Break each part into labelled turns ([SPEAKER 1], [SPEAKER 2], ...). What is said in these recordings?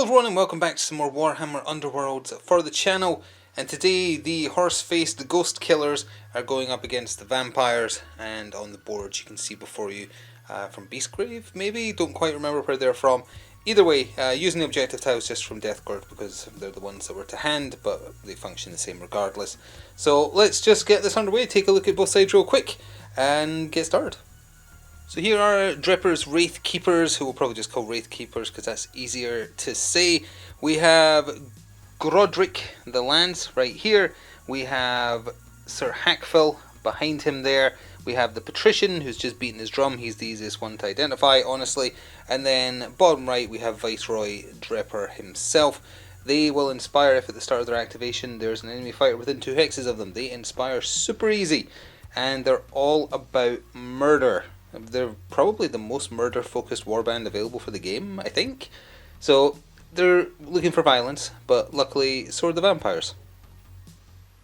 [SPEAKER 1] Hello everyone and welcome back to some more Warhammer Underworlds for the channel, and today the horse-faced ghost killers are going up against the vampires, and on the board you can see before you from Beastgrave maybe, don't quite remember where they're from. Either way, using the objective tiles just from Deathguard because they're the ones that were to hand, but they function the same regardless. So let's just get this underway, take a look at both sides real quick and get started. So here are Drepur's Wraithkeepers, who we'll probably just call Wraithkeepers because that's easier to say. We have Grodrick the Lance right here. We have Sir Hackfell behind him there. We have the Patrician who's just beating his drum. He's the easiest one to identify, honestly. And then bottom right we have Viceroy Drepur himself. They will inspire if at the start of their activation there's an enemy fighter within 2 hexes of them. They inspire super easy. And they're all about murder. They're probably the most murder-focused warband available for the game, I think. So, they're looking for violence, but luckily, so are the vampires.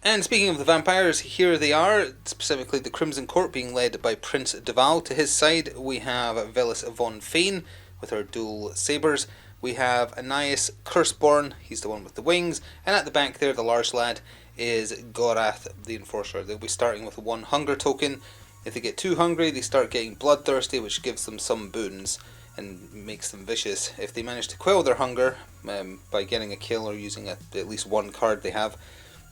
[SPEAKER 1] And speaking of the vampires, here they are, specifically the Crimson Court being led by Prince Duval. To his side, we have Velis von Fane with her dual sabres. We have Anais Curseborn, he's the one with the wings. And at the back there, the large lad, is Gorath the Enforcer. They'll be starting with 1 hunger token. If they get too hungry, they start getting bloodthirsty, which gives them some boons and makes them vicious. If they manage to quell their hunger by getting a kill or using at least 1 card they have,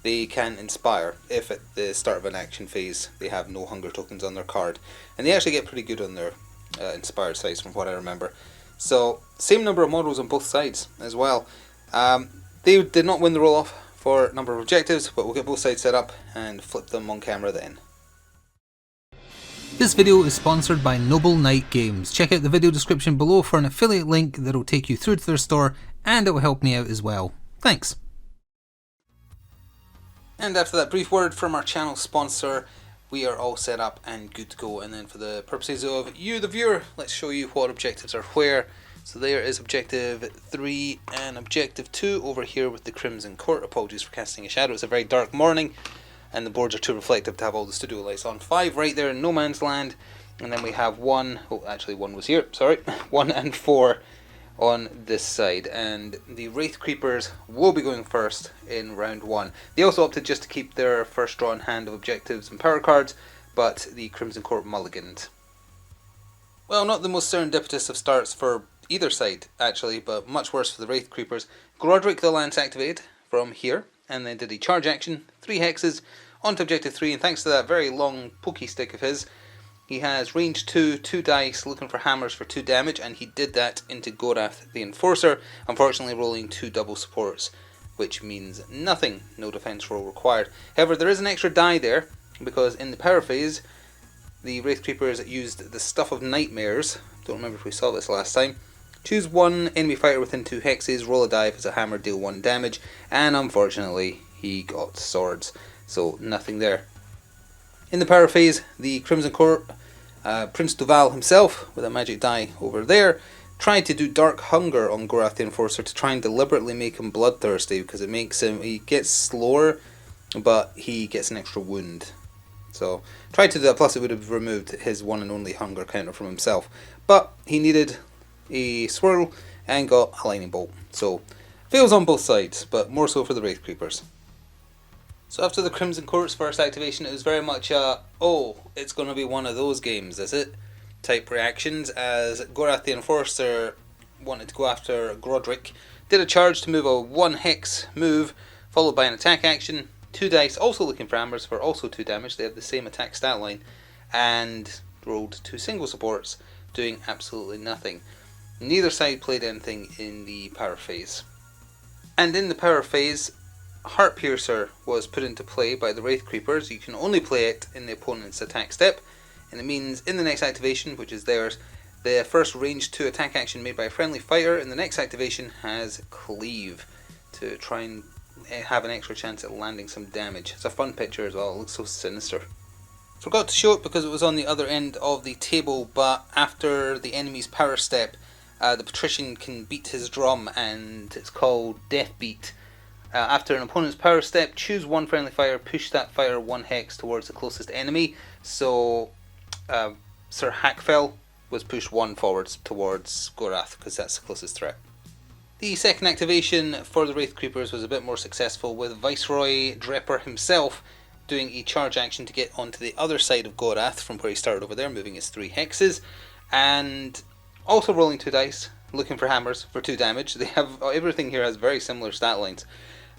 [SPEAKER 1] they can inspire. If at the start of an action phase they have no hunger tokens on their card. And they actually get pretty good on their inspired sides from what I remember. So, same number of models on both sides as well. They did not win the roll-off for number of objectives, but we'll get both sides set up and flip them on camera then. This video is sponsored by Noble Knight Games. Check out the video description below for an affiliate link that will take you through to their store, and it will help me out as well. Thanks. And after that brief word from our channel sponsor, we are all set up and good to go. And then for the purposes of you, the viewer, let's show you what objectives are where. So there is objective 3 and objective 2 over here with the Crimson Court. Apologies for casting a shadow, it's a very dark morning and the boards are too reflective to have all the studio lights on. 5 right there in no man's land, and then we have 1, oh actually 1 was here, sorry, 1 and 4 on this side, and the Wraithcreepers will be going first in round 1. They also opted just to keep their first draw in hand of objectives and power cards, but the Crimson Court mulliganed. Well, not the most serendipitous of starts for either side actually, but much worse for the Wraithcreepers. Grodrick the Lance activated from here, and then did a charge action, 3 hexes, onto objective 3, and thanks to that very long pokey stick of his, he has range 2, 2 dice, looking for hammers for 2 damage, and he did that into Gorath the Enforcer, unfortunately rolling 2 double supports, which means nothing, no defense roll required. However, there is an extra die there, because in the power phase, the Wraithcreepers used the Stuff of Nightmares, don't remember if we saw this last time. Choose 1 enemy fighter within 2 hexes, roll a die if it's a hammer, deal 1 damage, and unfortunately he got swords, so nothing there. In the power phase, the Crimson Court, Prince Duval himself, with a magic die over there, tried to do Dark Hunger on Gorath the Enforcer to try and deliberately make him bloodthirsty, because it makes him, he gets slower, but he gets an extra wound. So, tried to do that, plus it would have removed his one and only hunger counter from himself. But he needed a swirl and got a lightning bolt. So, fails on both sides, but more so for the Wraithcreepers. So after the Crimson Court's first activation, it was very much a, oh, it's going to be one of those games, is it? Type reactions, as Gorath the Enforcer wanted to go after Grodrick, did a charge to move a 1 hex move, followed by an attack action, 2 dice, also looking for hammers for also 2 damage, they have the same attack stat line, and rolled 2 single supports, doing absolutely nothing. Neither side played anything in the power phase. And in the power phase, Heartpiercer was put into play by the Wraithcreepers. You can only play it in the opponent's attack step, and it means in the next activation, which is theirs, the first range 2 attack action made by a friendly fighter in the next activation has Cleave, to try and have an extra chance at landing some damage. It's a fun picture as well, it looks so sinister. Forgot to show it because it was on the other end of the table, but after the enemy's power step, the Patrician can beat his drum, and it's called Death Beat. After an opponent's power step, choose 1 friendly fighter, push that fighter 1 hex towards the closest enemy. So Sir Hackfell was pushed 1 forwards towards Gorath, because that's the closest threat. The second activation for the Wraithcreepers was a bit more successful, with Viceroy Drepur himself doing a charge action to get onto the other side of Gorath from where he started over there, moving his 3 hexes, and also rolling 2 dice, looking for hammers for 2 damage. They have everything here has very similar stat lines.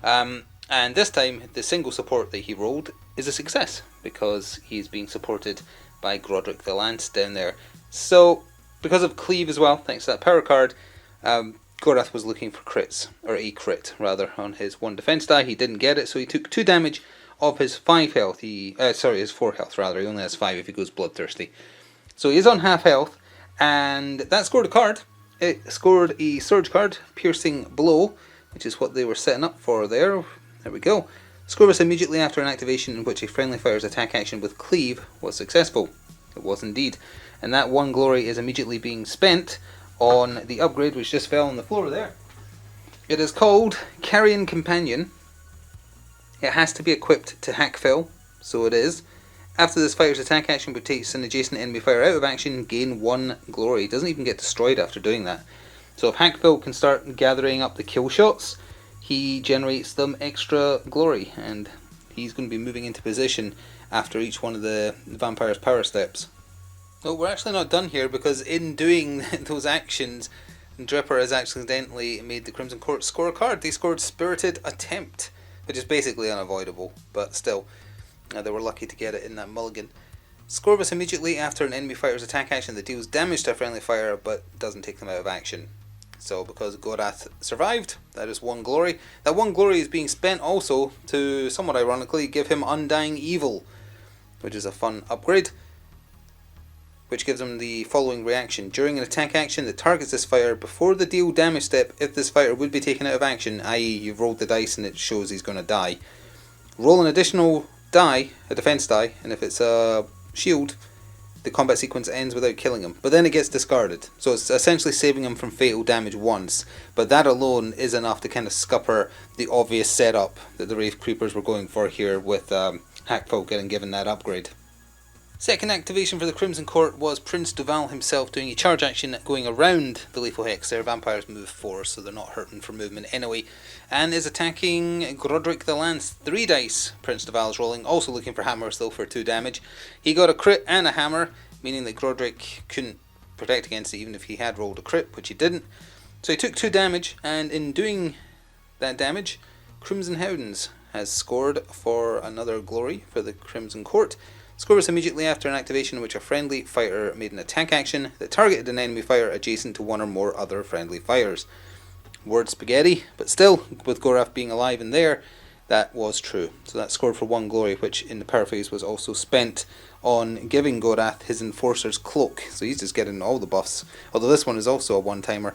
[SPEAKER 1] And this time, the single support that he rolled is a success, because he's being supported by Grodrick the Lance down there. So, because of Cleave as well, thanks to that power card, Gorath was looking for crits, or a crit rather, on his 1 defense die. He didn't get it, so he took 2 damage of his 5 health. His 4 health rather. He only has 5 if he goes bloodthirsty. So he's on half health, and that scored a card. It scored a Surge card, Piercing Blow, which is what they were setting up for there. There we go. Score was immediately after an activation in which a friendly fire's attack action with Cleave was successful. It was indeed. And that 1 glory is immediately being spent on the upgrade which just fell on the floor there. It is called Carrion Companion. It has to be equipped to Hackfill, so it is. After this fighter's attack action which takes an adjacent enemy fire out of action, gain 1 glory. It doesn't even get destroyed after doing that. So if Hackfill can start gathering up the kill shots, he generates them extra glory, and he's going to be moving into position after each one of the vampire's power steps. No, we're actually not done here, because in doing those actions, Drepur has accidentally made the Crimson Court score a card. They scored Spirited Attempt, which is basically unavoidable, but still, they were lucky to get it in that mulligan. Score was immediately after an enemy fighter's attack action that deals damage to a friendly fire, but doesn't take them out of action. So because Gorath survived, that is 1 glory. That 1 glory is being spent also to, somewhat ironically, give him Undying Evil, which is a fun upgrade, which gives him the following reaction. During an attack action that targets this fighter, before the deal damage step, if this fighter would be taken out of action, i.e. you've rolled the dice and it shows he's going to die, roll an additional die, a defense die, and if it's a shield, the combat sequence ends without killing him, but then it gets discarded. So it's essentially saving him from fatal damage once, but that alone is enough to kind of scupper the obvious setup that the Wraithcreepers were going for here with Hackfill getting given that upgrade. Second activation for the Crimson Court was Prince Duval himself doing a charge action going around the lethal hex. Their vampires move 4, so they're not hurting for movement anyway, and is attacking Grodrick the Lance. 3 dice Prince Duval's rolling, also looking for hammers though for 2 damage. He got a crit and a hammer, meaning that Grodrick couldn't protect against it even if he had rolled a crit, which he didn't. So he took 2 damage, and in doing that damage, Crimson Hounds has scored for another glory for the Crimson Court. Score was immediately after an activation in which a friendly fighter made an attack action that targeted an enemy fighter adjacent to 1 or more other friendly fighters. Word spaghetti, but still, with Gorath being alive in there, that was true. So that scored for 1 glory, which in the power phase was also spent on giving Gorath his Enforcer's Cloak. So he's just getting all the buffs, although this one is also a one-timer.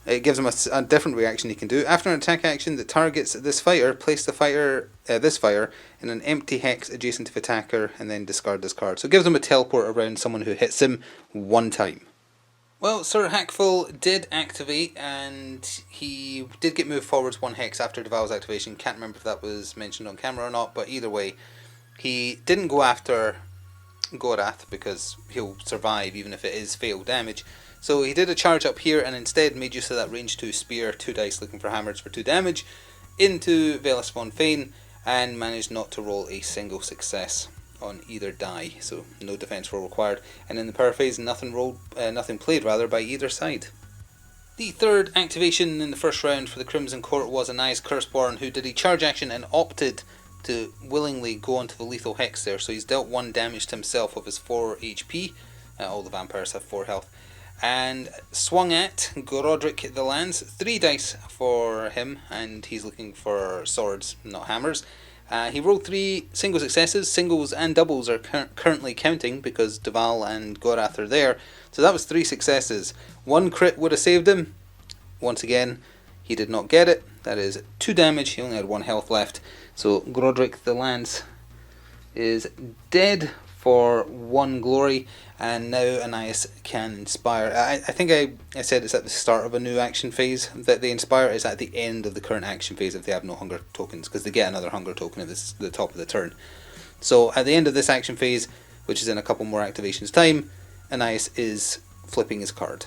[SPEAKER 1] It gives him a different reaction he can do. After an attack action that targets this fighter, place the this fighter in an empty hex adjacent to the attacker and then discard this card. So it gives him a teleport around someone who hits him 1 time. Well, Sir Hackfill did activate, and he did get moved forwards 1 hex after Duval's activation. Can't remember if that was mentioned on camera or not, but either way, he didn't go after Gorath because he'll survive even if it is fatal damage. So he did a charge up here and instead made use of that range 2 spear, 2 dice looking for hammers for 2 damage, into Velas von Fane, and managed not to roll a single success on either die, so no defense roll required. And in the power phase, nothing played by either side. The third activation in the first round for the Crimson Court was Anais Curseborn, who did a charge action and opted to willingly go onto the lethal hex there. So he's dealt 1 damage to himself of his 4 HP. All the vampires have 4 health. And swung at Grodrick the Lance. 3 dice for him, and he's looking for swords, not hammers. He rolled 3 single successes. Singles and doubles are currently counting because Duval and Gorath are there. So that was 3 successes. 1 crit would have saved him. Once again, he did not get it. That is 2 damage. He only had 1 health left. So Grodrick the Lance is dead for 1 glory, and now Anais can inspire. I think I said it's at the start of a new action phase that they inspire. Is at the end of the current action phase if they have no hunger tokens, because they get another hunger token at the top of the turn. So at the end of this action phase, which is in a couple more activations time, Anais is flipping his card.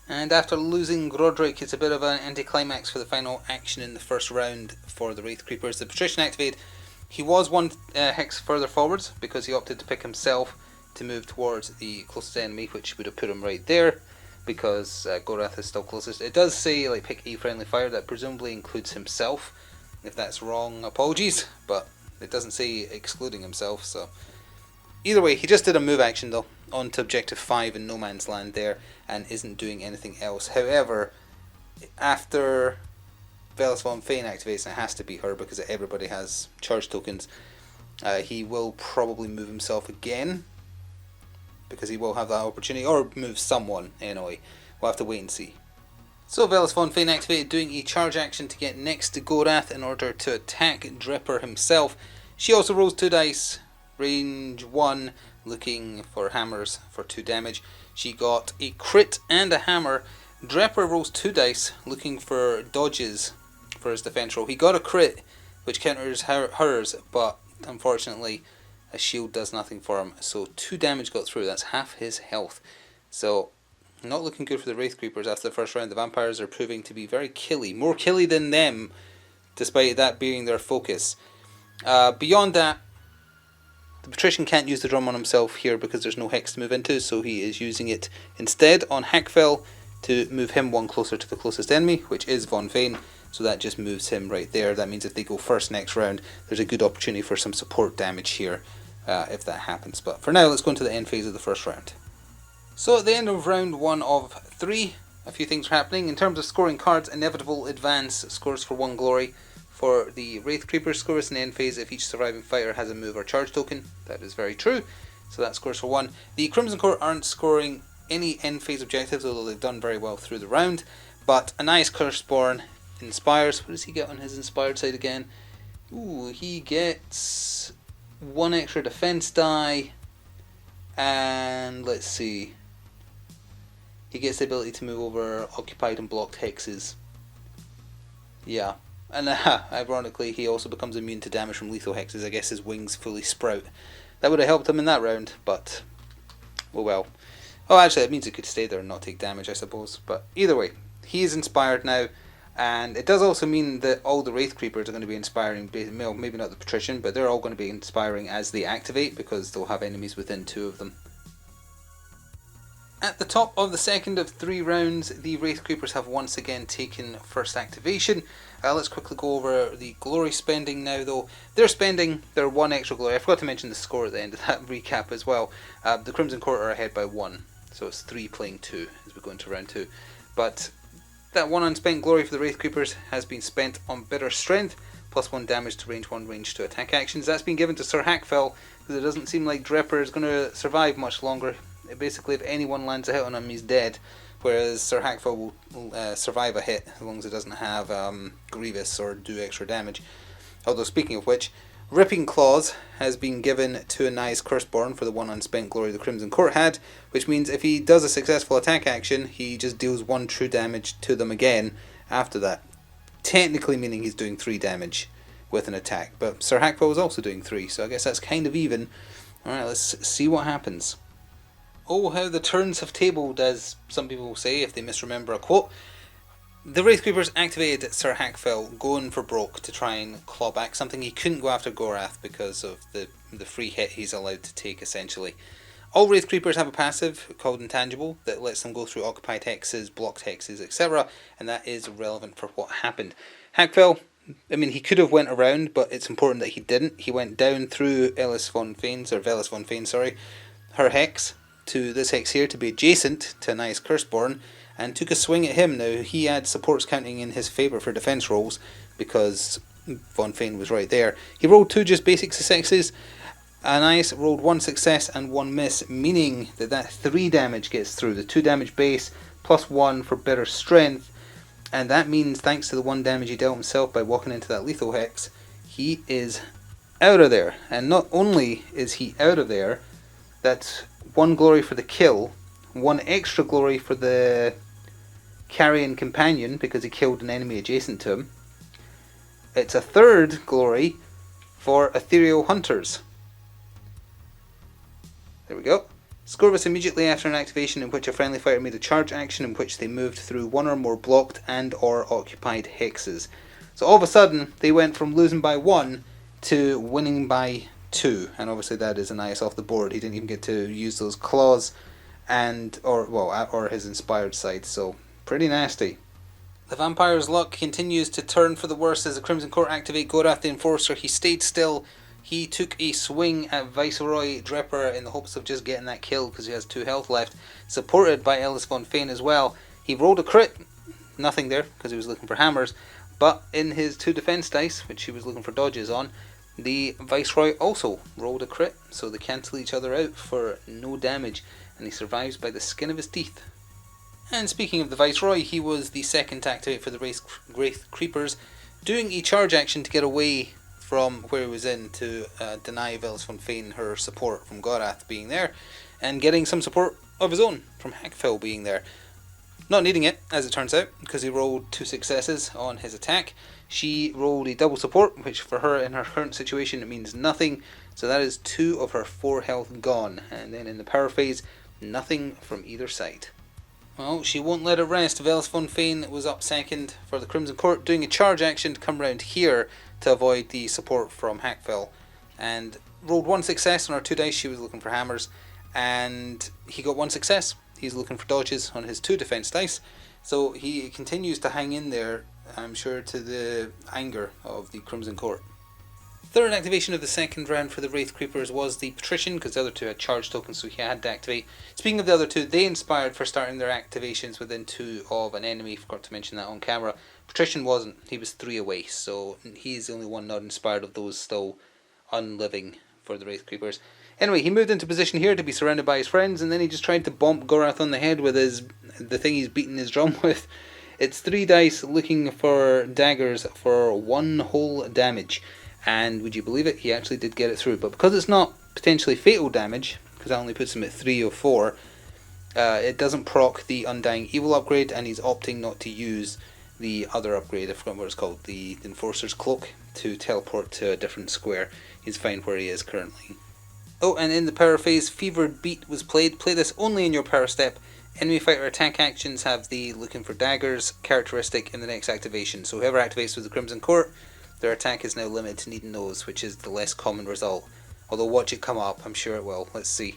[SPEAKER 1] And after losing Grodrick, it's a bit of an anticlimax for the final action in the first round for the Wraithcreepers. The Patrician activated. He was one hex further forwards because he opted to pick himself to move towards the closest enemy, which would have put him right there because Gorath is still closest. It does say like pick a friendly fire, that presumably includes himself. If that's wrong, apologies, but it doesn't say excluding himself, so either way, he just did a move action though on to objective 5 in no man's land there and isn't doing anything else. However, after Velas von Fane activates, and it has to be her because everybody has charge tokens, he will probably move himself again because he will have that opportunity, or move someone anyway. We'll have to wait and see. So Velas von Fane activated, doing a charge action to get next to Gorath in order to attack Drepur himself. She also rolls 2 dice, range 1, looking for hammers for 2 damage. She got a crit and a hammer. Drepur rolls 2 dice, looking for dodges for his defense roll. He got a crit, which counters hers, but unfortunately a shield does nothing for him. So 2 damage got through, that's half his health. So not looking good for the Wraithcreepers after the first round. The vampires are proving to be very killy, more killy than them, despite that being their focus. Beyond that, the Patrician can't use the drum on himself here because there's no hex to move into, so he is using it instead on Hackfell to move him one closer to the closest enemy, which is Von Fane, so that just moves him right there. That means if they go first next round, there's a good opportunity for some support damage here if that happens. But for now, let's go into the end phase of the first round. So at the end of round 1 of 3, a few things are happening. In terms of scoring cards, Inevitable Advance scores for 1 glory. For the Wraithcreepers, scores in the end phase if each surviving fighter has a move or charge token. That is very true, so that scores for 1. The Crimson Court aren't scoring any end phase objectives, although they've done very well through the round. But Anais Curseborn inspires. What does he get on his inspired side again? Ooh, he gets 1 extra defense die, and let's see, he gets the ability to move over occupied and blocked hexes. Yeah. And ironically, he also becomes immune to damage from lethal hexes. I guess his wings fully sprout. That would have helped him in that round, but oh well. Oh, actually, it means he could stay there and not take damage, I suppose. But either way, he is inspired now, and it does also mean that all the Wraithcreepers are going to be inspiring. Well, maybe not the Patrician, but they're all going to be inspiring as they activate because they'll have enemies within 2 of them. At the top of the second of 3 rounds, the Wraithcreepers have once again taken first activation. Let's quickly go over the glory spending now though. They're spending their 1 extra glory. I forgot to mention the score at the end of that recap as well. The Crimson Court are ahead by 1, so it's 3 playing 2 as we go into round 2. But that 1 unspent glory for the Wraithcreepers has been spent on Bitter Strength, plus 1 damage to range 1, range 2 attack actions. That's been given to Sir Hackfell, because it doesn't seem like Drepur is going to survive much longer. Basically, if anyone lands a hit on him, he's dead. Whereas Sir Hackfell will survive a hit as long as it doesn't have Grievous or do extra damage. Although, speaking of which, Ripping Claws has been given to Anais Curseborn for the 1 unspent glory the Crimson Court had, which means if he does a successful attack action, he just deals 1 true damage to them again after that. Technically meaning he's doing 3 damage with an attack, but Sir Hackfell was also doing 3, so I guess that's kind of even. Alright, let's see what happens. Oh, how the turns have tabled, as some people will say if they misremember a quote. The Wraithcreepers activated Sir Hackfell going for broke to try and claw back something. He couldn't go after Gorath because of the free hit he's allowed to take, essentially. All Wraithcreepers have a passive called Intangible that lets them go through occupied hexes, blocked hexes, etc. And that is relevant for what happened. Hackfell, I mean, he could have went around, but it's important that he didn't. He went down through Velas von Fane, her hex, to this hex here to be adjacent to Anais Curseborn, and took a swing at him. Now, he had supports counting in his favour for defence rolls because Von Fane was right there. He rolled 2 just basic successes. Anais rolled 1 success and 1 miss, meaning that 3 damage gets through. The 2 damage base plus 1 for Bitter Strength, and that means thanks to the 1 damage he dealt himself by walking into that lethal hex, he is out of there. And not only is he out of there, that's 1 glory for the kill, 1 extra glory for the carrion companion because he killed an enemy adjacent to him. It's a 3rd glory for ethereal hunters. There we go. Score this immediately after an activation in which a friendly fighter made a charge action in which they moved through one or more blocked and or occupied hexes. So all of a sudden, they went from losing by 1 to winning by 2, and obviously that is an ice off the board. He didn't even get to use those claws or his inspired side, so pretty nasty. The vampire's luck continues to turn for the worse as the Crimson Court activate Gorath the Enforcer. He stayed still. He took a swing at Viceroy Drepur in the hopes of just getting that kill because he has 2 health left, supported by Ellis von Fane as well. He rolled a crit, nothing there because he was looking for hammers, but in his 2 defense dice, which he was looking for dodges on, the Viceroy also rolled a crit, so they cancel each other out for no damage, and he survives by the skin of his teeth. And speaking of the Viceroy, he was the second to activate for the Wraithcreepers, doing a charge action to get away from where he was in to deny Ellis von Fane her support from Gorath being there, and getting some support of his own from Hackfell being there. Not needing it, as it turns out, because he rolled 2 successes on his attack. She rolled a double support, which for her in her current situation it means nothing, so that is 2 of her 4 health gone, and then in the power phase, nothing from either side. Well, she won't let it rest. Ellis von Fane was up second for the Crimson Court, doing a charge action to come round here to avoid the support from Hackfell, and rolled 1 success on her 2 dice. She was looking for hammers, and he got 1 success. He's looking for dodges on his 2 defense dice, so he continues to hang in there, I'm sure to the anger of the Crimson Court. Third activation of the second round for the Wraithcreepers was the Patrician, because the other 2 had charge tokens, so he had to activate. Speaking of the other 2, they inspired for starting their activations within 2 of an enemy. Forgot to mention that on camera. Patrician wasn't. He was 3 away, so he's the only one not inspired of those still unliving for the Wraithcreepers. Anyway, he moved into position here to be surrounded by his friends, and then he just tried to bomb Gorath on the head with the thing he's beating his drum with. It's 3 dice looking for daggers for 1 whole damage. And would you believe it? He actually did get it through. But because it's not potentially fatal damage, because that only puts him at 3 of 4, it doesn't proc the Undying Evil upgrade, and he's opting not to use the other upgrade, I forgot what it's called, the Enforcer's Cloak, to teleport to a different square. He's fine where he is currently. Oh, and in the power phase, Fevered Beat was played. Play this only in your power step. Enemy fighter attack actions have the Looking for Daggers characteristic in the next activation. So whoever activates with the Crimson Court, their attack is now limited to needing those, which is the less common result. Although watch it come up, I'm sure it will. Let's see.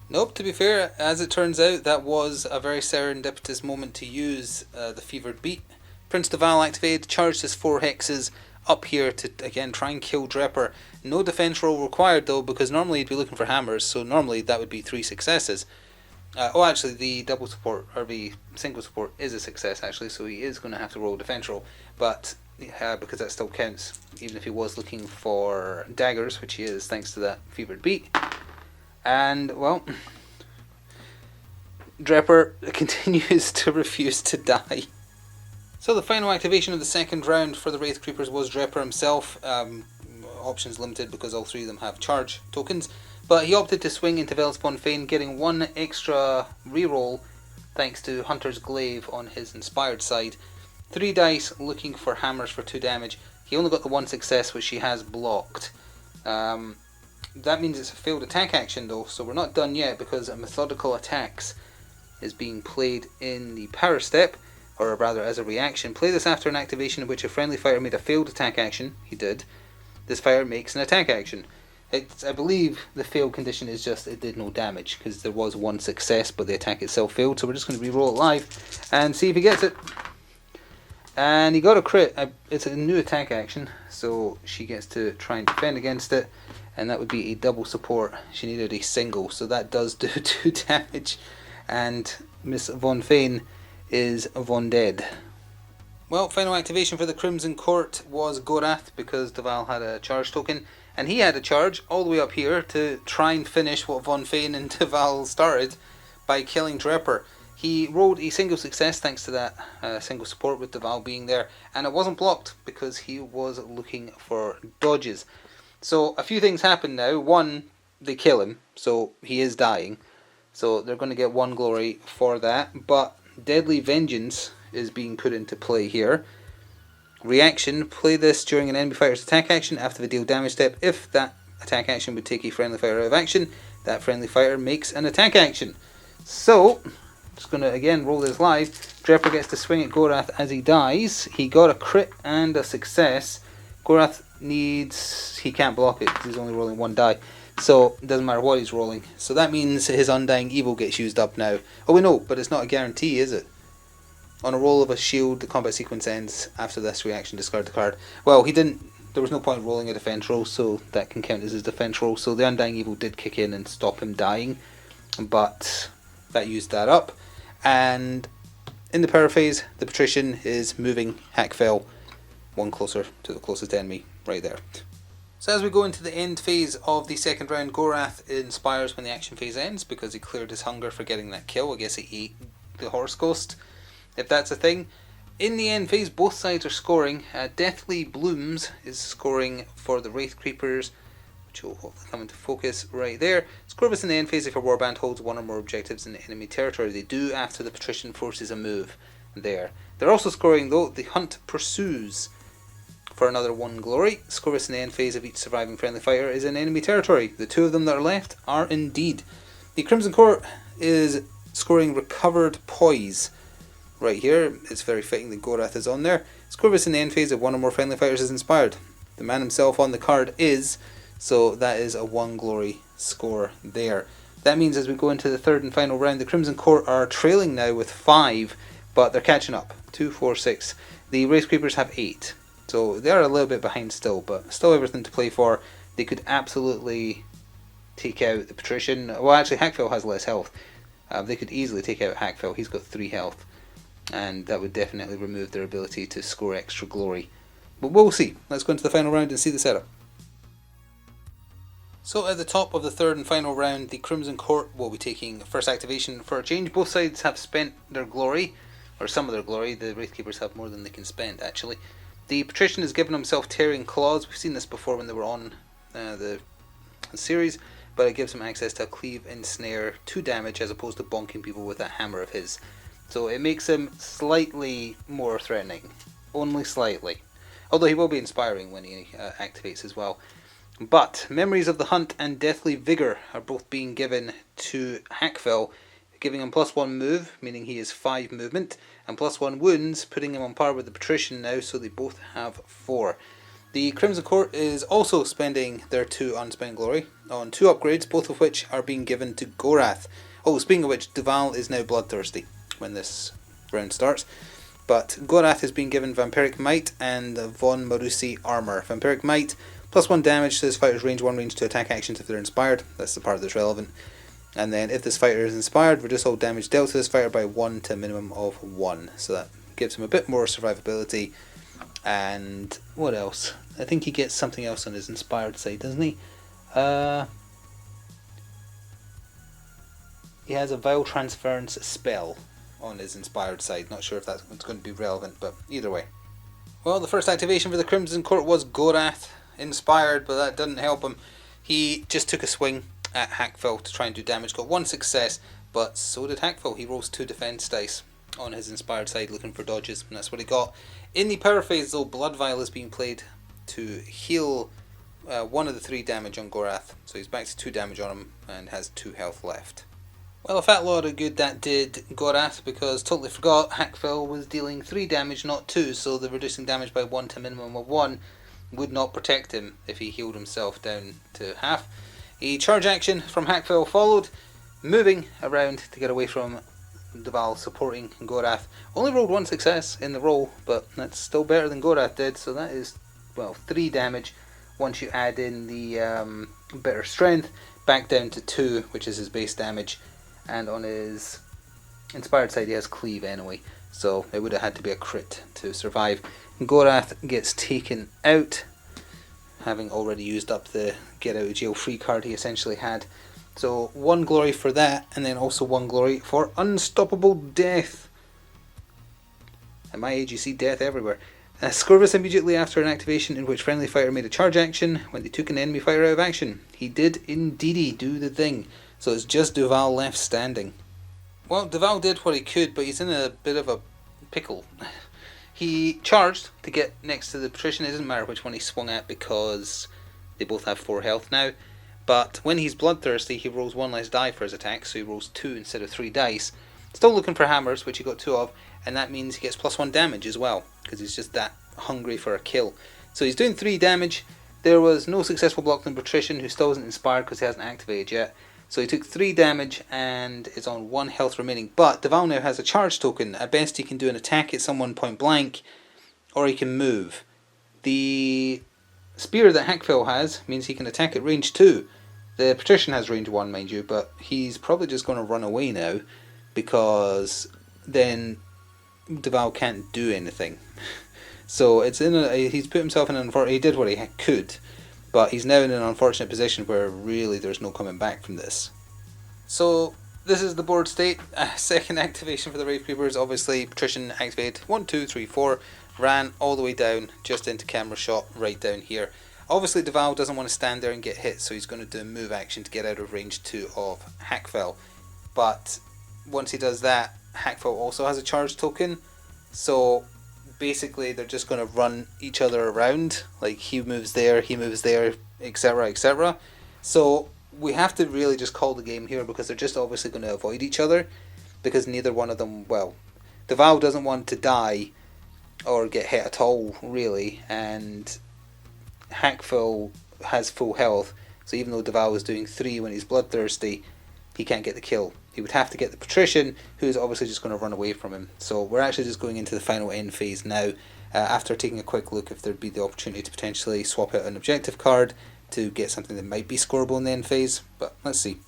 [SPEAKER 1] Nope, to be fair, as it turns out, that was a very serendipitous moment to use the Fevered Beat. Prince Deval activated, charged his 4 hexes up here to, again, try and kill Drepur. No defense roll required, though, because normally he'd be looking for hammers, so normally that would be 3 successes. Actually, the double support, or the single support, is a success, actually, so he is going to have to roll a defense roll, but because that still counts, even if he was looking for daggers, which he is, thanks to that Fevered Beat. And, well, Drepur continues to refuse to die. So the final activation of the second round for the Wraithcreepers was Drepur himself. Options limited because all 3 of them have charge tokens. But he opted to swing into Ellis von Fane, getting 1 extra reroll thanks to Hunter's Glaive on his inspired side. 3 dice looking for hammers for 2 damage. He only got the 1 success, which he has blocked. That means it's a failed attack action though, so we're not done yet because a Methodical Attacks is being played in the power step, or rather as a reaction. Play this after an activation in which a friendly fighter made a failed attack action. He did. This fighter makes an attack action. I believe the failed condition is just it did no damage, because there was 1 success but the attack itself failed, so we're just going to re-roll it live and see if he gets it. And he got a crit. It's a new attack action, so she gets to try and defend against it, and that would be a double support. She needed a single, so that does do 2 damage, and Miss Von Fane is Von Dead. Well, final activation for the Crimson Court was Gorath, because Deval had a charge token, and he had a charge all the way up here to try and finish what Von Fane and Deval started by killing Drepur. He rolled a single success thanks to that single support with Deval being there, and it wasn't blocked because he was looking for dodges. So a few things happen now. 1, they kill him, so he is dying, so they're going to get 1 glory for that, but Deadly Vengeance is being put into play here. Reaction, play this during an enemy fighter's attack action after the deal damage step. If that attack action would take a friendly fighter out of action. That friendly fighter makes an attack action. So, just going to again roll this live. Drepur gets to swing at Gorath as he dies. He got a crit and a success. Gorath he can't block it because he's only rolling one die. So, it doesn't matter what he's rolling. So that means his Undying Evil gets used up now. Oh, we know, but it's not a guarantee, is it? On a roll of a shield, the combat sequence ends. After this reaction, discard the card. Well, there was no point rolling a defense roll, so that can count as his defense roll. So the Undying Evil did kick in and stop him dying, but that used that up. And in the power phase, the Patrician is moving Hackfell one closer to the closest enemy, right there. So as we go into the end phase of the second round, Gorath inspires when the action phase ends because he cleared his hunger for getting that kill. I guess he ate the Horse Ghost, if that's a thing. In the end phase, both sides are scoring. Deathly Blooms is scoring for the Wraithcreepers, which will hopefully come into focus right there. Skirmish in the end phase if a warband holds one or more objectives in the enemy territory. They do after the Patrician forces a move there. They're also scoring, though, the Hunt Pursues for another 1 glory. Skirmish in the end phase of each surviving friendly fighter is in enemy territory. The 2 of them that are left are indeed. The Crimson Court is scoring Recovered Poise. Right here, it's very fitting that Gorath is on there. Skirmish in the end phase of 1 or more friendly fighters is inspired. The man himself on the card is, so that is a 1 glory score there. That means as we go into the third and final round, the Crimson Court are trailing now with 5, but they're catching up. 2, 4, 6. The Wraithcreepers have 8. So they are a little bit behind still, but still everything to play for. They could absolutely take out the Patrician. Well, actually, Hackfell has less health. They could easily take out Hackfell. He's got 3 health. And that would definitely remove their ability to score extra glory. But we'll see. Let's go into the final round and see the setup. So at the top of the third and final round, the Crimson Court will be taking first activation for a change. Both sides have spent their glory, or some of their glory. The Wraithkeepers have more than they can spend, actually. The Patrician has given himself Tearing Claws. We've seen this before when they were on the series, but it gives him access to a Cleave and Snare, 2 damage, as opposed to bonking people with that hammer of his. So it makes him slightly more threatening. Only slightly. Although he will be inspiring when he activates as well. But Memories of the Hunt and Deathly Vigour are both being given to Hackfell, giving him +1 move, meaning he has 5 movement, and +1 wounds, putting him on par with the Patrician now, so they both have 4. The Crimson Court is also spending their 2 unspent glory on 2 upgrades, both of which are being given to Gorath. Oh, speaking of which, Duval is now bloodthirsty when this round starts. But Gorath has been given Vampiric Might and Von Marusi Armour. Vampiric Might, +1 damage to this fighter's range 1 range to attack actions if they're inspired. That's the part that's relevant. And then if this fighter is inspired, reduce all damage dealt to this fighter by 1 to a minimum of 1. So that gives him a bit more survivability. And what else? I think he gets something else on his inspired side, doesn't he? He has a Vile Transference spell on his inspired side. Not sure if that's going to be relevant, but either way. Well, the first activation for the Crimson Court was Gorath, inspired, but that didn't help him. He just took a swing at Hackfell to try and do damage. Got 1 success, but so did Hackfell. He rolls 2 defense dice on his inspired side looking for dodges, and that's what he got. In the power phase, though, Blood Vial is being played to heal 1 of the 3 damage on Gorath. So he's back to 2 damage on him and has 2 health left. Well, a fat lot of good that did Gorath, because totally forgot Hackfell was dealing 3 damage, not 2, so the reducing damage by 1 to a minimum of 1 would not protect him if he healed himself down to half. A charge action from Hackfell followed, moving around to get away from Duval supporting Gorath. Only rolled 1 success in the roll, but that's still better than Gorath did, so that is, well, 3 damage once you add in the Bitter Strength, back down to 2, which is his base damage, and on his inspired side he has Cleave anyway, so it would have had to be a crit to survive. Gorath gets taken out, having already used up the get out of jail free card he essentially had. So 1 glory for that, and then also 1 glory for Unstoppable Death. At my age you see death everywhere. Scorvus immediately after an activation in which friendly fighter made a charge action when they took an enemy fighter out of action. He did indeedy do the thing, so it's just Duval left standing. Well, Duval did what he could, but he's in a bit of a pickle. He charged to get next to the Patrician. It doesn't matter which one he swung at because They both have 4 health now. But when he's bloodthirsty, he rolls 1 less die for his attack, so he rolls 2 instead of 3 dice. Still looking for hammers, which he got 2 of, and that means he gets +1 damage as well, because he's just that hungry for a kill. So he's doing 3 damage. There was no successful block on Patrician, who still isn't inspired because he hasn't activated yet. So he took 3 damage and is on 1 health remaining. But Deval now has a charge token. At best he can do an attack at someone point blank, or he can move. The spear that Hackfell has means he can attack at range 2. The Patrician has range 1, mind you, but he's probably just going to run away now, because then Deval can't do anything. So he's put himself in an unfortunate... He did what he could, but he's now in an unfortunate position where really there's no coming back from this. So this is the board state. Second activation for the Wraithcreepers. Obviously Patrician activated 1, 2, 3, 4, ran all the way down just into camera shot right down here. Obviously Deval doesn't want to stand there and get hit, so he's going to do a move action to get out of range 2 of Hackfell. But once he does that, Hackfell also has a charge token, so basically they're just going to run each other around, like he moves there, etc, etc. So we have to really just call the game here, because they're just obviously going to avoid each other, because neither one of them, well, Deval doesn't want to die or get hit at all really, and Hackfell has full health, so even though Deval is doing 3 when he's bloodthirsty, he can't get the kill. He would have to get the Patrician, who's obviously just going to run away from him. So we're actually just going into the final end phase now, after taking a quick look if there'd be the opportunity to potentially swap out an objective card to get something that might be scoreable in the end phase, but let's see.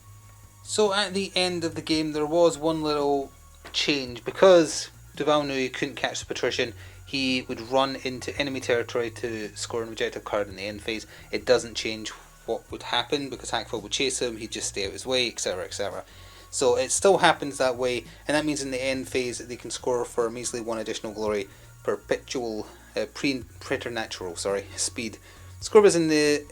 [SPEAKER 1] So at the end of the game there was one little change. Because Deval knew he couldn't catch the Patrician, he would run into enemy territory to score an objective card in the end phase. It doesn't change what would happen, because Hackfell would chase him, he'd just stay out his way, etc, etc. So it still happens that way, and that means in the end phase they can score for a measly 1 additional glory, perpetual, preternatural, speed. Score was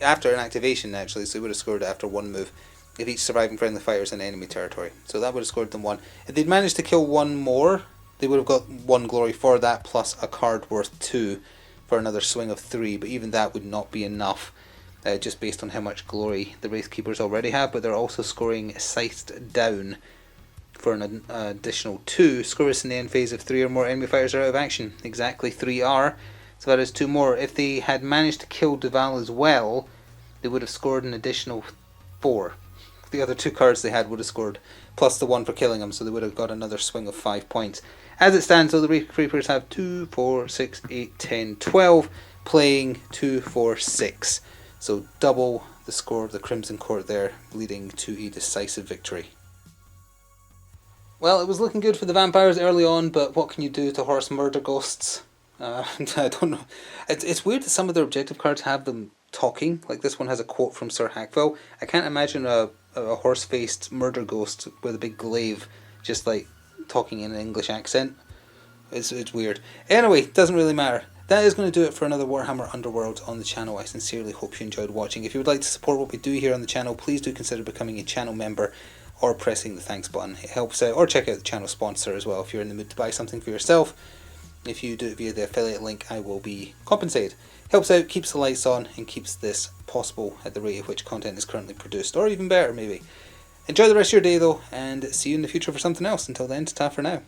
[SPEAKER 1] after an activation actually, so he would have scored after 1 move if each surviving friendly fighter is in enemy territory. So that would have scored them 1. If they'd managed to kill 1 more, they would have got 1 glory for that, plus a card worth 2 for another swing of 3, but even that would not be enough, just based on how much glory the Wraithkeepers already have. But they're also scoring Scythed down for an additional 2. Scoreless in the end phase if 3 or more enemy fighters are out of action. Exactly 3 are, so that is 2 more. If they had managed to kill Deval as well, they would have scored an additional 4. The other 2 cards they had would have scored, plus the 1 for killing him, so they would have got another swing of 5 points. As it stands though, the Wraithcreepers have 2, 4, 6, 8, 10, 12, playing 2, 4, 6. So double the score of the Crimson Court there, leading to a decisive victory. Well, it was looking good for the vampires early on, but what can you do to horse murder ghosts? I don't know. It's weird that some of their objective cards have them talking. Like this one has a quote from Sir Hackfell. I can't imagine a horse-faced murder ghost with a big glaive just like talking in an English accent. It's weird. Anyway, doesn't really matter. That is going to do it for another Warhammer Underworlds on the channel. I sincerely hope you enjoyed watching. If you would like to support what we do here on the channel, please do consider becoming a channel member or pressing the thanks button. It helps out. Or check out the channel sponsor as well if you're in the mood to buy something for yourself. If you do it via the affiliate link, I will be compensated. Helps out, keeps the lights on, and keeps this possible at the rate at which content is currently produced, or even better maybe. Enjoy the rest of your day though, and see you in the future for something else. Until then, ta for now.